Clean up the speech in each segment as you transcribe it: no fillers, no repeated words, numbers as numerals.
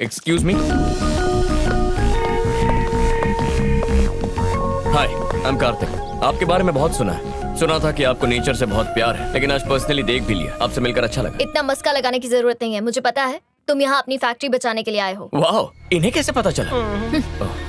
Excuse me. Hi, I am Kartik. आपके बारे में बहुत सुना है। सुना था कि आपको नेचर से बहुत प्यार है, लेकिन आज पर्सनली देख भी लिया। आपसे मिलकर अच्छा लगा। इतना मस्का लगाने की जरूरत नहीं है, मुझे पता है तुम यहाँ अपनी फैक्ट्री बचाने के लिए आए हो। वाह, इन्हें कैसे पता चला?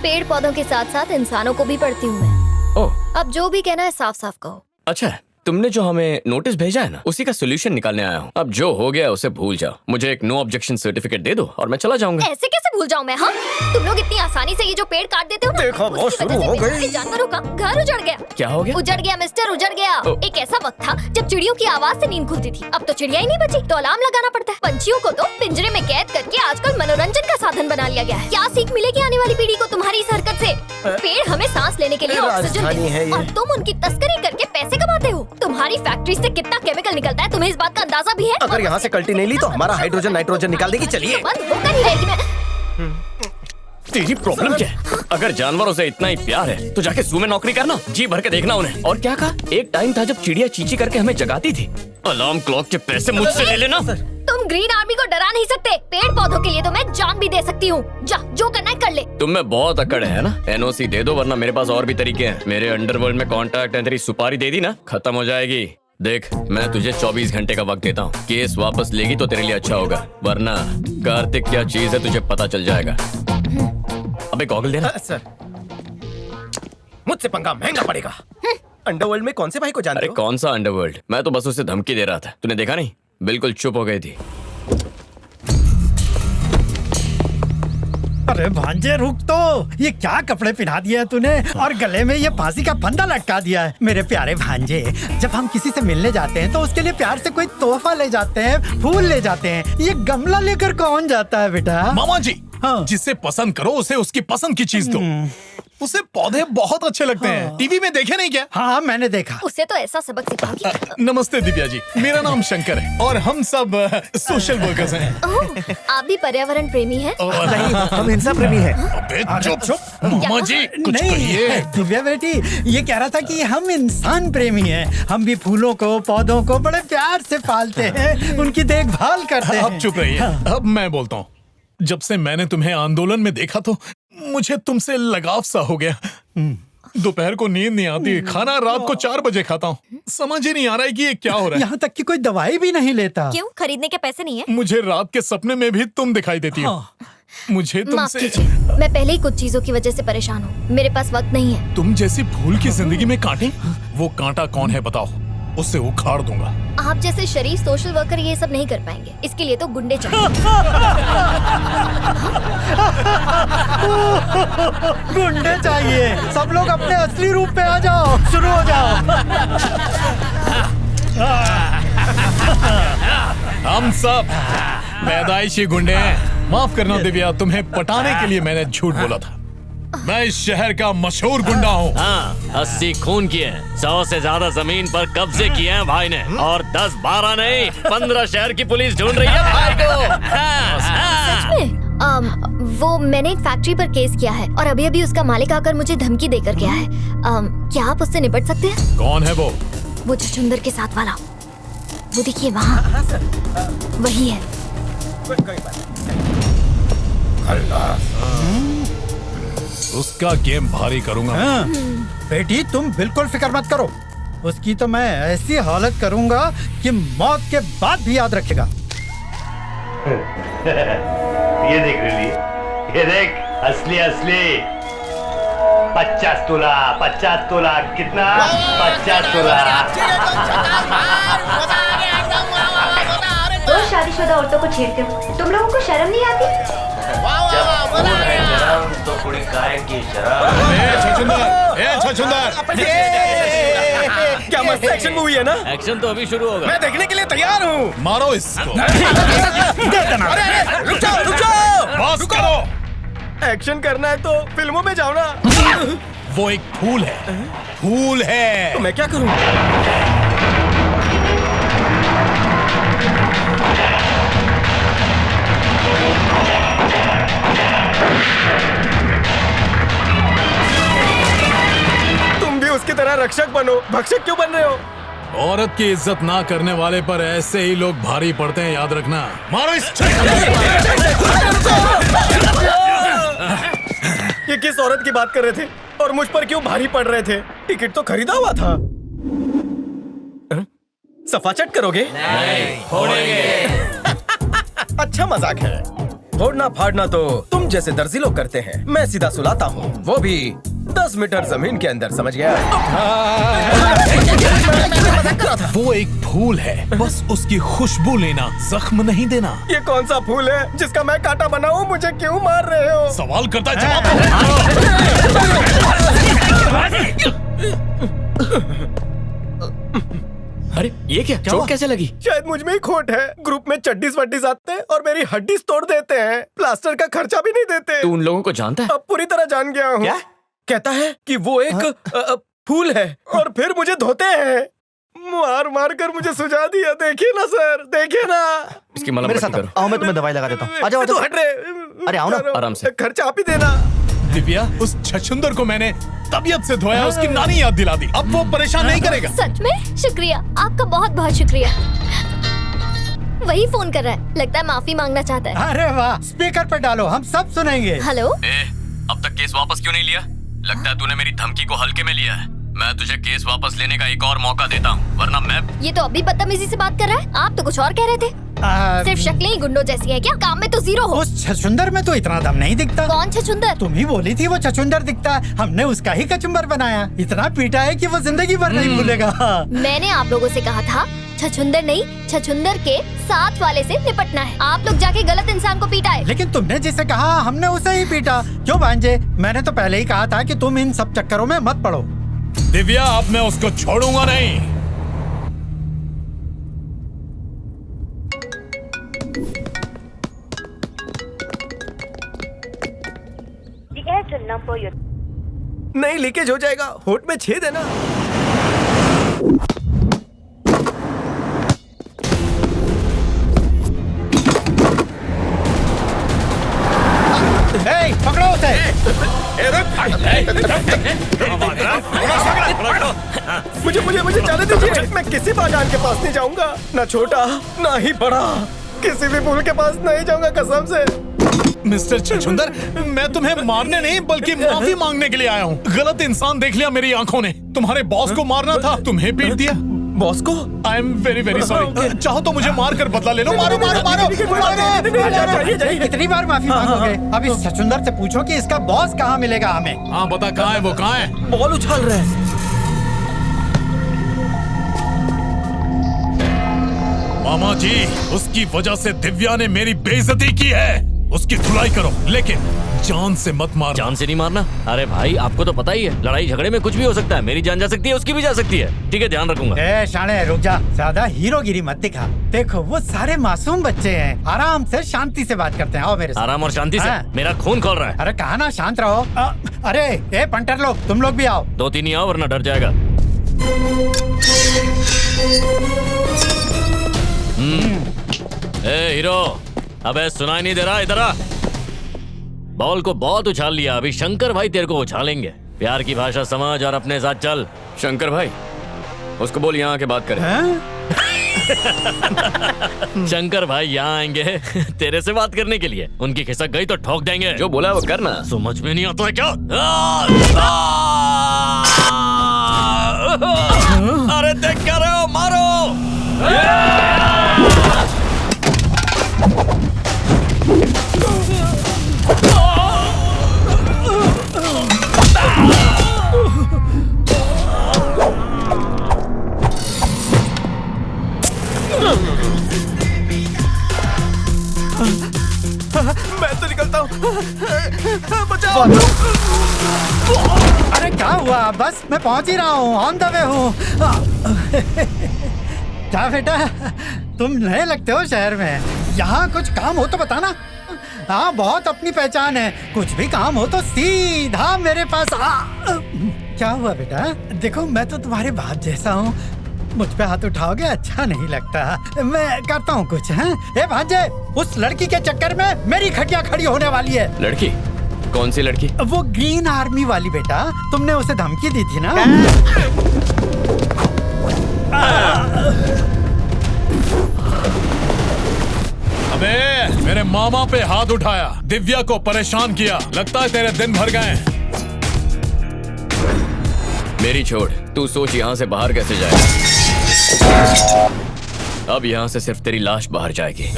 पेड़ पौधों के साथ साथ इंसानों को भी पढ़ती हूँ मैं। ओह, अब जो भी कहना है साफ साफ कहो। अच्छा है। तुमने जो हमें नोटिस भेजा है ना, उसी का सोल्यूशन निकालने आया हूँ। अब जो हो गया उसे भूल जाओ। मुझे एक नो ऑब्जेक्शन सर्टिफिकेट दे दो और मैं चला जाऊंगा। ऐसे कैसे भूल जाऊं मैं? हाँ, तुम लोग इतनी आसानी से ये जो पेड़ काट देते हो ना, देखो, वो उसकी शुरू वजह से हो मेरे गई। जानवरों का घर उजड़ गया। क्या हो गया? उजड़ गया मिस्टर, उजड़ गया। एक ऐसा वक्त था जब चिड़ियों की आवाज से नींद खुलती थी। अब तो चिड़िया ही नहीं बची, तो अलार्म लगाना पड़ता है। पंछियों को तो पिंजरे में कैद करके आजकल मनोरंजन का साधन बना लिया गया है। क्या सीख मिलेगी आने वाली पीढ़ी को तुम्हारी इस हरकत से? पेड़ हमें सांस लेने के लिए ऑक्सीजन राजधानी है देते ये। और तुम उनकी तस्करी करके पैसे कमाते हो। तुम्हारी फैक्ट्री से कितना केमिकल निकलता है, तुम्हें इस बात का अंदाजा भी है? अगर यहाँ से कल्टी नहीं ली तो हमारा हाइड्रोजन नाइट्रोजन निकाल देगी। चलिए। बंद होकर ही रहेगी। मैं तेरी प्रॉब्लम क्या है? अगर जानवरों से इतना ही प्यार है तो जाके ज़ू में नौकरी करना, जी भर के देखना उन्हें। और क्या कहा? एक टाइम था जब चिड़िया चींची करके हमें जगाती थी। अलार्म क्लॉक के पैसे मुझसे ले लेना। तुम ग्रीन आर्मी को डरा नहीं सकते। पेड़ पौधों के लिए तो मैं जान भी दे सकती हूँ। जा, जो करना है कर ले। तुम में बहुत अकड़ है ना? एनओसी दे दो, वरना मेरे पास और भी तरीके हैं। मेरे अंडरवर्ल्ड में कॉन्ट्रैक्ट है। तेरी सुपारी दे दी ना, खत्म हो जाएगी। देख, मैं तुझे 24 घंटे का वक्त देता हूँ। केस वापस लेगी तो तेरे लिए अच्छा होगा, वरना कार्तिक क्या चीज है तुझे पता चल जाएगा। अबे गॉगल देना। सर, मुझसे पंगा महंगा पड़ेगा। अंडरवर्ल्ड में कौन से भाई को जानते अरे हो? कौन सा अंडरवर्ल्ड? मैं तो बस उसे धमकी दे रहा था। तूने देखा नहीं? बिल्कुल चुप हो गई थी। अरे भांजे रुक तो, ये क्या कपड़े पहना दिया है तूने और गले में ये फांसी का फंदा लटका दिया है। मेरे प्यारे भांजे, जब हम किसी से मिलने जाते हैं तो उसके लिए प्यार से कोई तोहफा ले जाते हैं, फूल ले जाते हैं। ये गमला लेकर कौन जाता है बेटा? मामा जी, हाँ। जिसे पसंद करो उसे उसकी पसंद की चीज दो। उसे पौधे बहुत अच्छे लगते हैं। टीवी में देखे नहीं क्या? हाँ, मैंने देखा। उसे तो ऐसा सबक सिखाऊंगी। नमस्ते दिव्या जी, मेरा नाम शंकर है और हम सब सोशल वर्कर्स हैं। ओह, आप भी पर्यावरण प्रेमी हैं? नहीं, हम हिंसा प्रेमी हैं। अबे चुप। मामा जी, कुछ कहिए। नहीं दिव्या बेटी, ये कह रहा था कि हम इंसान प्रेमी हैं। हम भी फूलों को, पौधों को बड़े प्यार से पालते हैं, उनकी देखभाल करते हैं। अब चुप रहिए। अब मैं बोलता हूँ। जब से मैंने तुम्हें आंदोलन में देखा तो मुझे तुमसे लगाव सा हो गया। दोपहर को नींद नहीं आती, खाना रात को 4 बजे खाता हूँ। समझ ही नहीं आ रहा है कि ये क्या हो रहा है। यहाँ तक कि कोई दवाई भी नहीं लेता। क्यों? खरीदने के पैसे नहीं है? मुझे रात के सपने में भी तुम दिखाई देती हो। मुझे माफ तुमसे कीजिए, मैं पहले ही कुछ चीजों की वजह से परेशान हूँ। मेरे पास वक्त नहीं है। तुम जैसी फूल की जिंदगी में कांटे? वो कांटा कौन है बताओ, उससे उखाड़ दूंगा। आप जैसे शरीफ सोशल वर्कर ये सब नहीं कर पाएंगे। इसके लिए तो गुंडे चाहिए। गुंडे चाहिए। सब लोग अपने असली रूप पे आ जाओ, शुरू हो जाओ। हम सब पैदाइशी गुंडे हैं। माफ करना दिव्या, तुम्हें पटाने के लिए मैंने झूठ बोला था। मैं इस शहर का मशहूर गुंडा हूँ। हाँ, 80 खून किए हैं, 100 से ज्यादा जमीन पर कब्जे किए हैं भाई ने, और 10-12 नहीं 15 शहर की पुलिस ढूंढ रही है भाई को। सच में? वो मैंने एक फैक्ट्री पर केस किया है और अभी अभी उसका मालिक आकर मुझे धमकी देकर गया है। क्या आप उससे निपट सकते हैं? कौन है वो? वो छछूंदर के साथ वाला, वो देखिए वहाँ, वही है। उसका गेम भारी करूंगा। हाँ, बेटी तुम बिल्कुल फिक्र मत करो। उसकी तो मैं ऐसी हालत करूंगा कि मौत के बाद भी याद रखेगा। ये देख रिली, ये देख असली असली 50 तोला कितना? 50 तोला। रोज शादीशुदा औरतों को छेड़ते हो, तुम लोगों को शर्म नहीं आती? तो कुड़ी काय की शराब। छछूंदर, क्या मस्त एक्शन मूवी है ना? एक्शन तो अभी शुरू होगा। मैं देखने के लिए तैयार हूँ। मारो इसको। रुक जाओ। बस करो। एक्शन करना है तो फिल्मों में जाओ ना। वो एक फूल है, फूल है। तो मैं क्या करूँ? तुम भी उसकी तरह रक्षक बनो। भक्षक क्यों बन रहे हो? औरत की इज्जत ना करने वाले पर ऐसे ही लोग भारी पड़ते हैं, याद रखना। मारो इस ये किस औरत की बात कर रहे थे और मुझ पर क्यों भारी पड़ रहे थे? टिकट तो खरीदा हुआ था। सफा चट करोगे? नहीं, फोड़ेंगे। अच्छा मजाक है। फोड़ना फाड़ना तो तुम जैसे दर्जी लोग करते हैं, मैं सीधा सुलाता हूँ, वो भी 10 मीटर जमीन के अंदर, समझ गया? वो एक फूल है, बस उसकी खुशबू लेना, जख्म नहीं देना। ये कौन सा फूल है जिसका मैं कांटा बना हूँ? मुझे क्यों मार रहे हो? सवाल करता है, जवाब अरे ये क्या चोट कैसे लगी? शायद मुझ में ही खोट है। ग्रुप में चड्डीस वड्डीस आते हैं और मेरी हड्डीस तोड़ देते हैं, प्लास्टर का खर्चा भी नहीं देते। तू उन लोगों को जानता है? अब पूरी तरह जान गया हूँ। क्या? कहता है कि वो एक फूल है और फिर मुझे धोते हैं। मार मार कर मुझे सुझा दिया। देखिए ना सर, देखिए ना। इसकी मलम मेरे पट्टी साथ करो। आओ, मैं तुम्हें दवाई लगा देता हूँ। आ जाओ, आ तू जाओ। हट रे। अरे आओ ना, आराम से। खर्चा आप ही देना। दिव्या, उस छछुंदर को मैंने तबीयत से धोया, उसकी नानी याद दिला दी। अब वो परेशान नहीं करेगा। सच में शुक्रिया, आपका बहुत बहुत शुक्रिया। वही फोन कर रहा है, लगता है माफी मांगना चाहता है। अरे वाह, स्पीकर पर डालो, हम सब सुनेंगे। हेलो, अब तक केस वापस क्यों नहीं लिया? लगता है तूने मेरी धमकी को हल्के में लिया है। मैं तुझे केस वापस लेने का एक और मौका देता हूँ, वरना मैं। ये तो अभी बदतमीजी से बात कर रहा है। आप तो कुछ और कह रहे थे। सिर्फ शक्लें ही गुंडों जैसी हैं क्या? काम में तो जीरो हो। उस छछुंदर में तो इतना दम नहीं दिखता। कौन छछुंदर? तुम ही बोली थी वो छछुंदर दिखता है, हमने उसका ही कचुंबर बनाया। इतना पीटा है कि वो जिंदगी भर नहीं भूलेगा। मैंने आप लोगों से कहा था छछुंदर नहीं, छछुंदर के साथ वाले से निपटना है। आप लोग जाके गलत इंसान को पीटा है। लेकिन तुमने जिसे कहा हमने उसे ही पीटा। क्यों भांजे? मैंने तो पहले ही कहा था कि तुम इन सब चक्करों में मत पड़ो। दिव्या, अब मैं उसको छोड़ूंगा नहीं। The Airtel number you're नहीं, लीकेज हो जाएगा। होठ में छेद है ना। ए, पकड़ो उसे। मुझे जाने दीजिए। मैं किसी बाजान के पास नहीं जाऊंगा, ना छोटा ना ही बड़ा। किसी भी फूल के पास नहीं जाऊंगा, कसम से। मिस्टर छछुंदर, मैं तुम्हें मारने नहीं बल्कि माफी मांगने के लिए आया हूँ। गलत इंसान देख लिया मेरी आंखों ने। तुम्हारे बॉस को मारना था, तुम्हें पीट दिया। बॉस को? I am very very sorry. चाहो तो मुझे मार कर बदला ले लो। मारो मारो मारो, जाइए। कितनी बार माफी मांगोगे? अब इस छछुंदर से पूछो कि इसका बॉस कहाँ मिलेगा हमें। हाँ बता, कहाँ है वो? कहाँ है? बॉल उछाल रहे हैं। मामा जी, उसकी वजह से दिव्या ने मेरी बेइज्जती की है। उसकी धुलाई करो, लेकिन जान से मत मार। जान से नहीं मारना? अरे भाई, आपको तो पता ही है, लड़ाई झगड़े में कुछ भी हो सकता है। मेरी जान जा सकती है, उसकी भी जा सकती है। ठीक है, ध्यान रखूंगा। ए शाणे, रुक जा, ज्यादा हीरोगिरी मत दिखा। देखो वो सारे मासूम बच्चे हैं, आराम से शांति से बात करते हैं। आओ मेरे साथ। आराम और शांति से? हाँ। मेरा खून खोल रहा है। अरे कहा ना शांत रहो। अरे ए पंटर लोग, तुम लोग भी आओ। 2-3 ही आओ, वरना डर जाएगा। ए हीरो, अबे सुनाई नहीं दे रहा? इधर आ। बॉल को बहुत उछाल लिया, अभी शंकर भाई तेरे को उछालेंगे। प्यार की भाषा समझ और अपने साथ चल। शंकर भाई, उसको बोल यहाँ आके बात करें। शंकर भाई यहाँ आएंगे तेरे से बात करने के लिए। उनकी खिसक गई तो ठोक देंगे। जो बोला वो करना। समझ में नहीं आता है क्या? अरे देख क्या रहे हो? मारो! मैं तो निकलता हूँ। बचाओ। अरे क्या हुआ? बस मैं पहुंच ही रहा हूँ, ऑन द वे हूँ। क्या बेटा, तुम नए लगते हो शहर में। यहाँ कुछ काम हो तो बताना। हाँ, बहुत अपनी पहचान है। कुछ भी काम हो तो सीधा मेरे पास आ। क्या हुआ बेटा? देखो मैं तो तुम्हारे बाप जैसा हूँ, मुझ पे हाथ उठाओगे अच्छा नहीं लगता। मैं करता हूँ कुछ। हैं? ए भांजे, उस लड़की के चक्कर में मेरी खटिया खड़ी होने वाली है। लड़की? कौन सी लड़की? वो ग्रीन आर्मी वाली बेटा, तुमने उसे धमकी दी थी ना। मेरे मामा पे हाथ उठाया, दिव्या को परेशान किया। लगता है तेरे दिन भर गए। मेरी छोड़, तू सोच यहाँ से बाहर कैसे जाएगा। अब यहाँ से सिर्फ तेरी लाश बाहर जाएगी।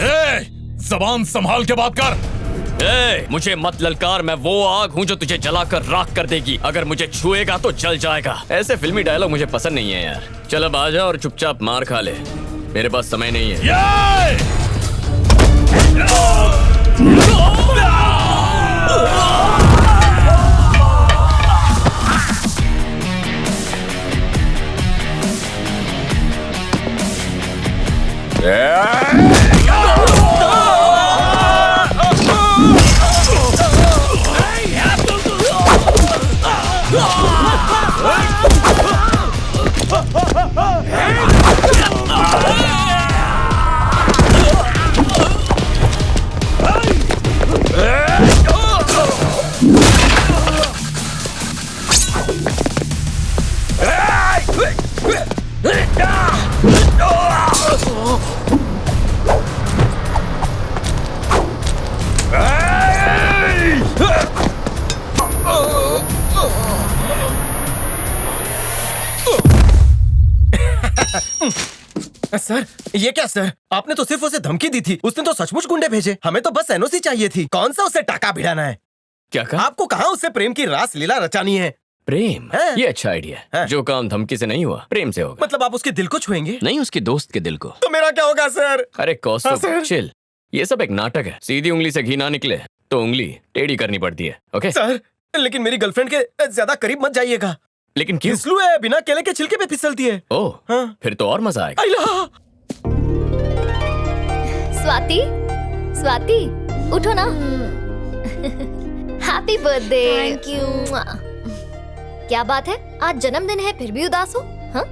जबान संभाल के बात कर। मुझे मत ललकार, मैं वो आग हूँ जो तुझे जलाकर राख कर देगी। अगर मुझे छुएगा तो जल जाएगा। ऐसे फिल्मी डायलॉग मुझे पसंद नहीं है यार। चल अब आ जा और चुपचाप मार खा ले, मेरे पास समय नहीं है। सर, ये क्या सर? आपने तो सिर्फ उसे धमकी दी थी, उसने तो सचमुच गुंडे भेजे। हमें तो बस एनओसी चाहिए थी। कौन सा उसे टाका भिड़ाना है? क्या कहा? आपको कहाँ उससे प्रेम की रास लीला रचानी है? प्रेम? है? ये अच्छा आइडिया है। जो काम धमकी से नहीं हुआ, प्रेम से होगा। मतलब आप उसके दिल को छुएंगे? नहीं, उसके दोस्त के दिल को। तो मेरा क्या होगा सर? अरे कौस्तुभ, हाँ, सर। चिल। ये सब एक नाटक है। सीधी उंगली से घी ना निकले तो उंगली टेढ़ी करनी पड़ती है। ओके सर, लेकिन मेरी गर्लफ्रेंड के ज्यादा करीब मत जाइएगा। लेकिन क्यों? फिसलू है, बिना केले के छिलके पे फिसलती है। ओह, हाँ। फिर तो और मजा आएगा। आइला। स्वाति, स्वाति, उठो ना। Happy birthday. Thank you. क्या बात है, आज जन्मदिन है फिर भी उदास हो? हाँ?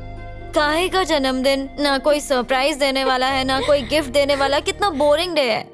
काहे का जन्मदिन? ना कोई सरप्राइज देने वाला है, ना कोई गिफ्ट देने वाला। कितना बोरिंग डे है।